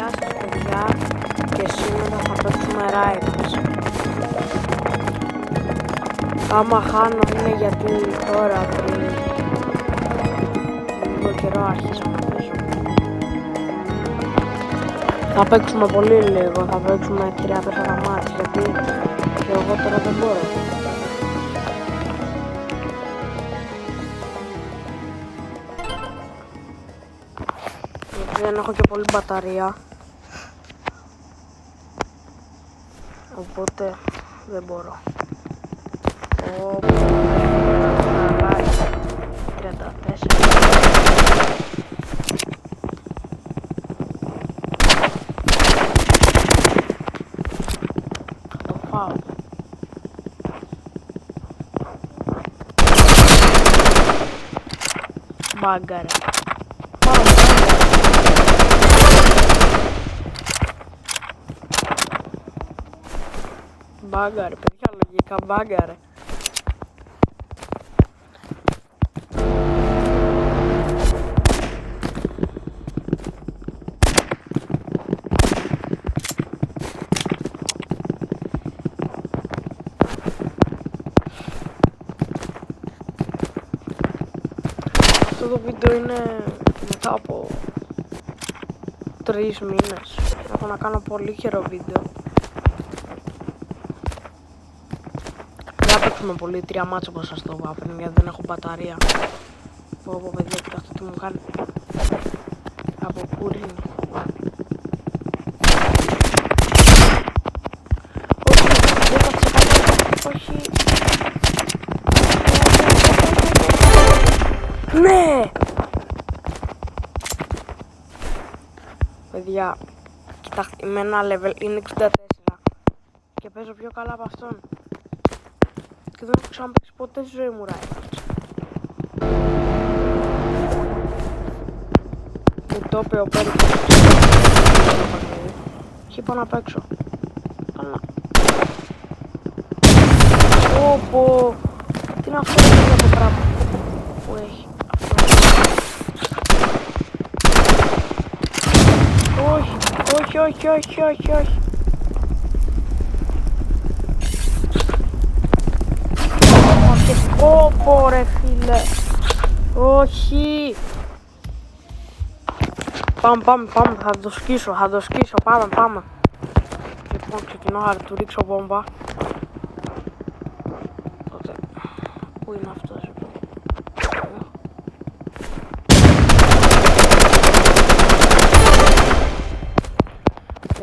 Γεια σας παιδιά, και σήμερα θα παίξουμε Riders. Άμα χάνω είναι γιατί τώρα πριν λίγο καιρό άρχισα να παίζω. Θα παίξουμε πολύ λίγο, θα παίξουμε 3-4 μάτς γιατί και εγώ τώρα δεν μπορώ. Γιατί δεν έχω και πολύ μπαταρία, οπότε δεν μπορώ. Το φάω. Μπάγκαρε. Μπάγκαρε, παιδιά, λογικά μπάγκαρε. Αυτό το βίντεο είναι μετά από 3 μήνες. Έχω να κάνω πολύ καιρό βίντεο. Δεν παίξουμε πολύ 3 μάτς όπως σας το είπα πριν, γιατί δεν έχω μπαταρία. Πω παιδιά, κοιτάξτε τι μου κάνει. Από κουρίνι. Όχι, ναι! Παιδιά, κοιτάξτε, με ένα level είναι 64 και παίζω πιο καλά από αυτόν. Και δεν έχω ξαναπαίξει ποτέ στη ζωή μου Riders. Μου το είπε ο Πέρικος και είπα να παίξω. Αλλά... Πω, τι είναι αυτό το πράγμα που έχει αυτό. Όχι. Πω ρε φίλε. Όχι. Πάμε, θα το σκίσω, πάμε. Λοιπόν, ξεκινώ να του ρίξω βόμβα. Τότε, πού είναι αυτός λοιπόν.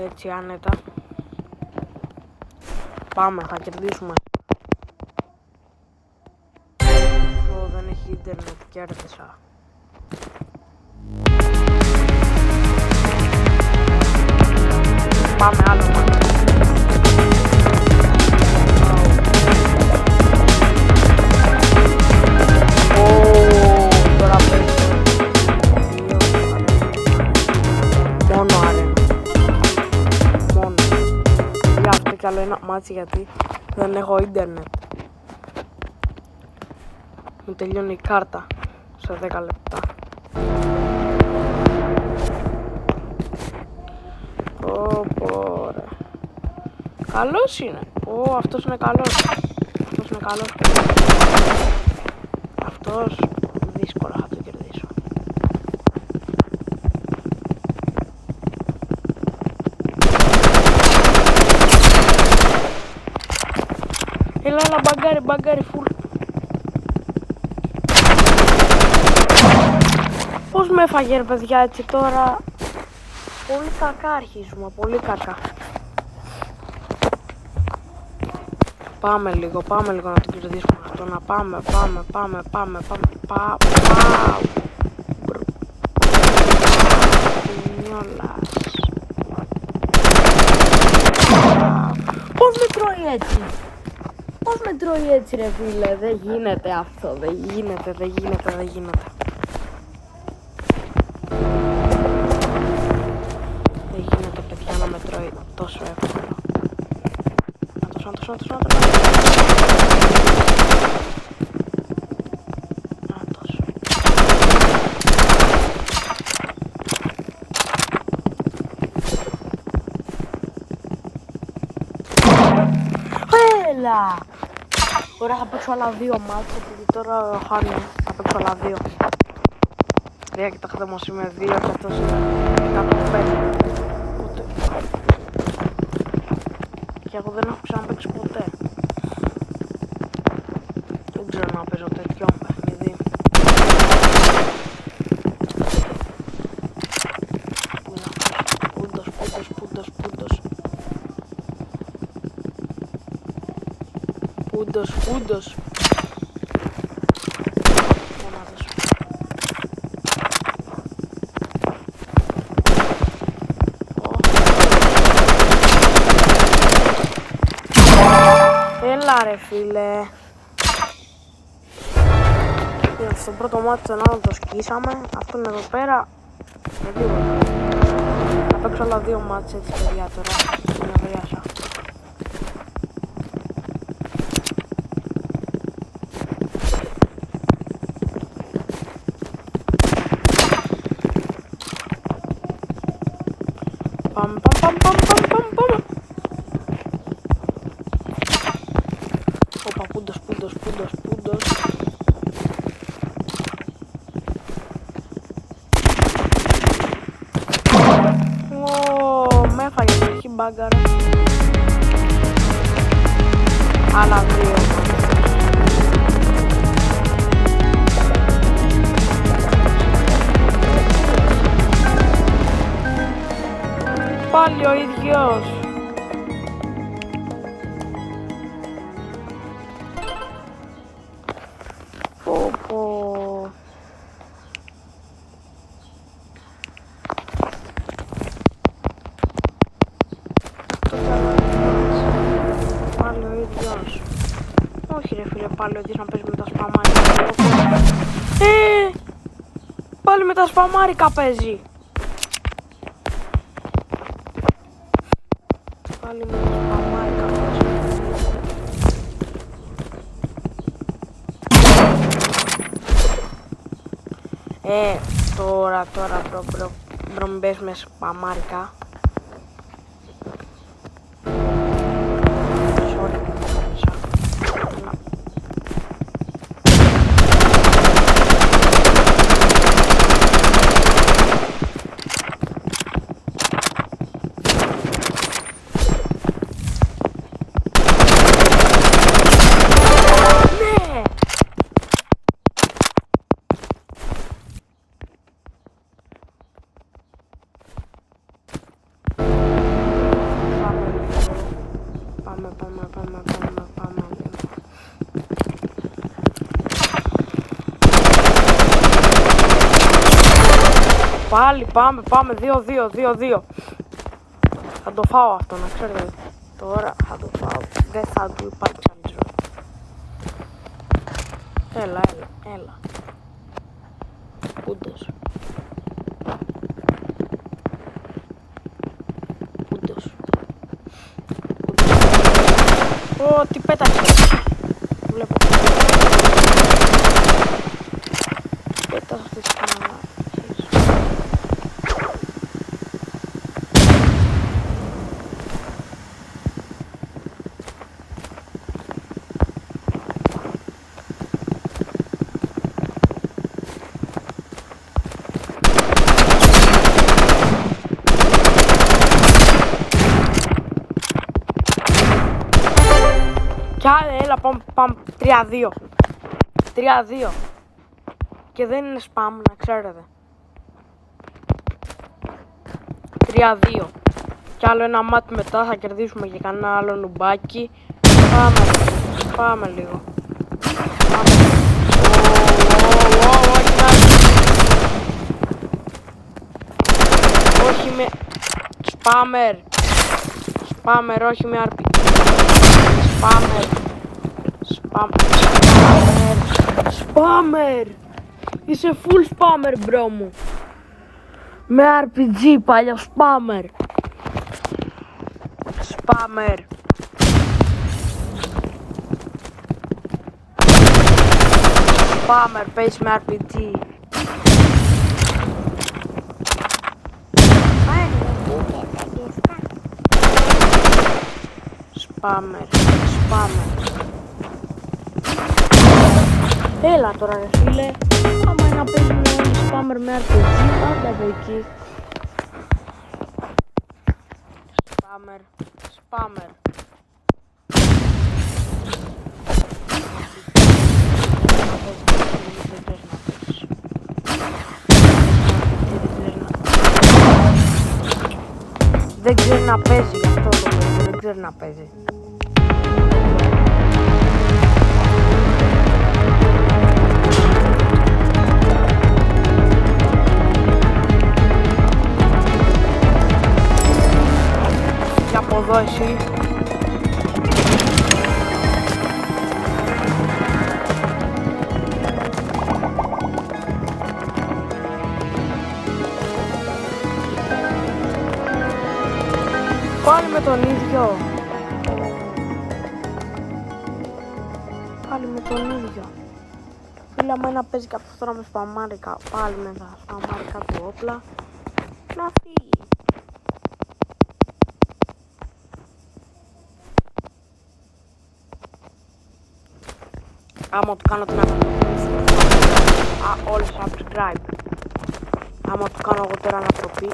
Έτσι άνετα. Πάμε, θα κερδίσουμε. Δεν έχει ίντερνετ, κέρδισα. Πάμε άλλο μάτι. Τώρα παίζω μόνο αρένα. Μόνο. Για αυτό κι άλλο ένα μάτσι γιατί δεν έχω ίντερνετ. Μου τελειώνει η κάρτα σε 10 λεπτά. Ρε. Καλός είναι. Αυτός είναι καλός. Αυτός δύσκολα θα το κερδίσω. Έλα, μπαγκάρι, φουλ. Πώς με έφαγε ρε παιδιά έτσι τώρα. Πολύ κακά αρχίζουμε, πολύ κακά. Πάμε λίγο να το κερδίσουμε αυτό. Να πάμε. Πώς με τρώει έτσι ρε φίλε. Δεν γίνεται αυτό. Δεν γίνεται. Δεν γίνεται παιδιά να με τρώει τόσο εύκολα. Έλα. Ωραία, θα παίξω άλλα 2 μάτς, επειδή τώρα χάνω. Θα παίξω άλλα 2. Ρε, κοιτάξτε όμως είμαι 2 και αυτός είναι 105. Οπότε... Και εγώ δεν έχω ξαναπαίξει ποτέ. Δεν ξέρω να παίζω τέτοιο παιχνίδι. Πού είναι αυτός, πούντος. Μονάδες. Έλα ρε φίλε. Στο πρώτο μάτι τον άλλο το σκίσαμε. Αυτόν εδώ πέρα με τίποτα. Θα παίξω άλλα 2 μάτς έτσι παιδιά τώρα. Την ευρίασα. Πάμε. Οπα, πούντος. Με έφαγε την αρχή μπάγκαρα. Άλλα 2. Πάλι ο ίδιος. Πω. Πάλι ο ίδιος. Όχι ρε φίλε, πάλι ο ίδιος να παίζει με τα σπαμάρικα. Πάλι με τα σπαμάρικα παίζει. Πάλι με τα σπαμάρικα παίζει. Τώρα μπρο μην πες με σπαμάρικα. Πάλι πάμε 2-2. Θα το φάω αυτό να ξέρετε. Τώρα θα το φάω. Δεν θα του υπάρξει άλλη ζωή. Έλα. Πούντος. Ω, τι πέταξε. Βλέπω. Πέταξε αυτή τη κανάλα. Κι άλλα, έλα πάμε 3-2. Και δεν είναι spam, να ξέρετε. 3-2. Κι άλλο ένα μάτι μετά θα κερδίσουμε και κανένα άλλο νουμπάκι. Πάμε λίγο. Όχι με spammer, όχι με RP. Spammer! Είσαι full spammer μπρο μου. Με RPG παλιό spammer. Spammer, παίζεις με RPG. Spammer. Πάμε. Έλα τώρα ρε φίλε. Άμα είναι να παίζουμε όλοι spammer με RPG, άντε από εκεί. Spammer. Δεν ξέρει να παίζει, γι' αυτό το παιδί, δεν ξέρει να παίζει. Και από εδώ εσύ. Πάλι με τον ίδιο. Πάλι με τον ίδιο. Φίλε, άμα να παίζει κάποιος τώρα με σπαμάρικα, πάλι με τα σπαμάρικα του όπλα, να φύγει. Άμα του κάνω την ανατροπή, όλοι subscribe. Άμα του κάνω εγώ τώρα ανατροπή,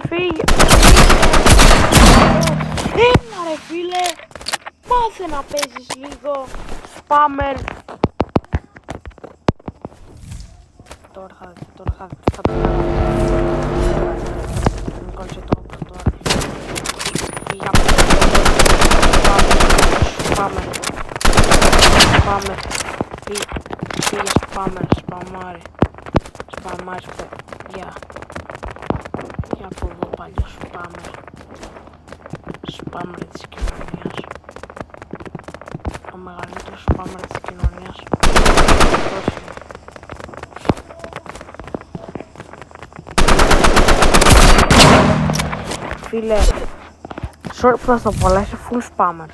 Φύγε. Έλα ρε φίλε. Μάθε να παίζεις λίγο. Spammer. Τώρα θα το κάνω. Μην κόλλησε το όπλο τώρα. Φύγε από το Spammer. Φύγε Spammer. Σπαμάρι παιδιά. Για από εδώ παλιό Spammer της κοινωνίας. Ο μεγαλύτερος Spammer της κοινωνίας. Φίλε, sorry που θα στο πω, αλλά είσαι full Spammer.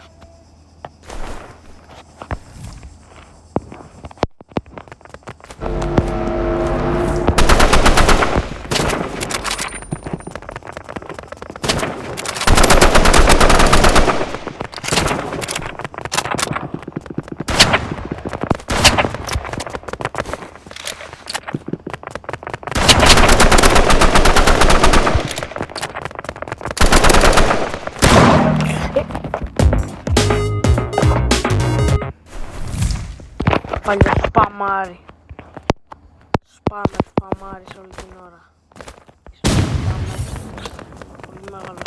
Παλιό σπαμάρι. Σπαμάρι όλη την ώρα. Πολύ μεγάλο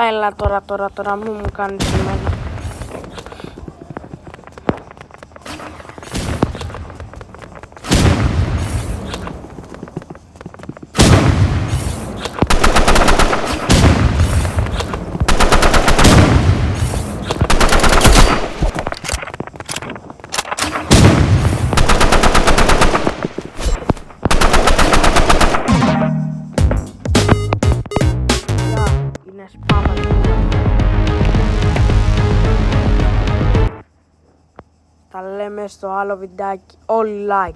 Έλα τώρα μου κάνεις εμένα. Τα λέμε στο άλλο βιντεάκι. Όλοι like.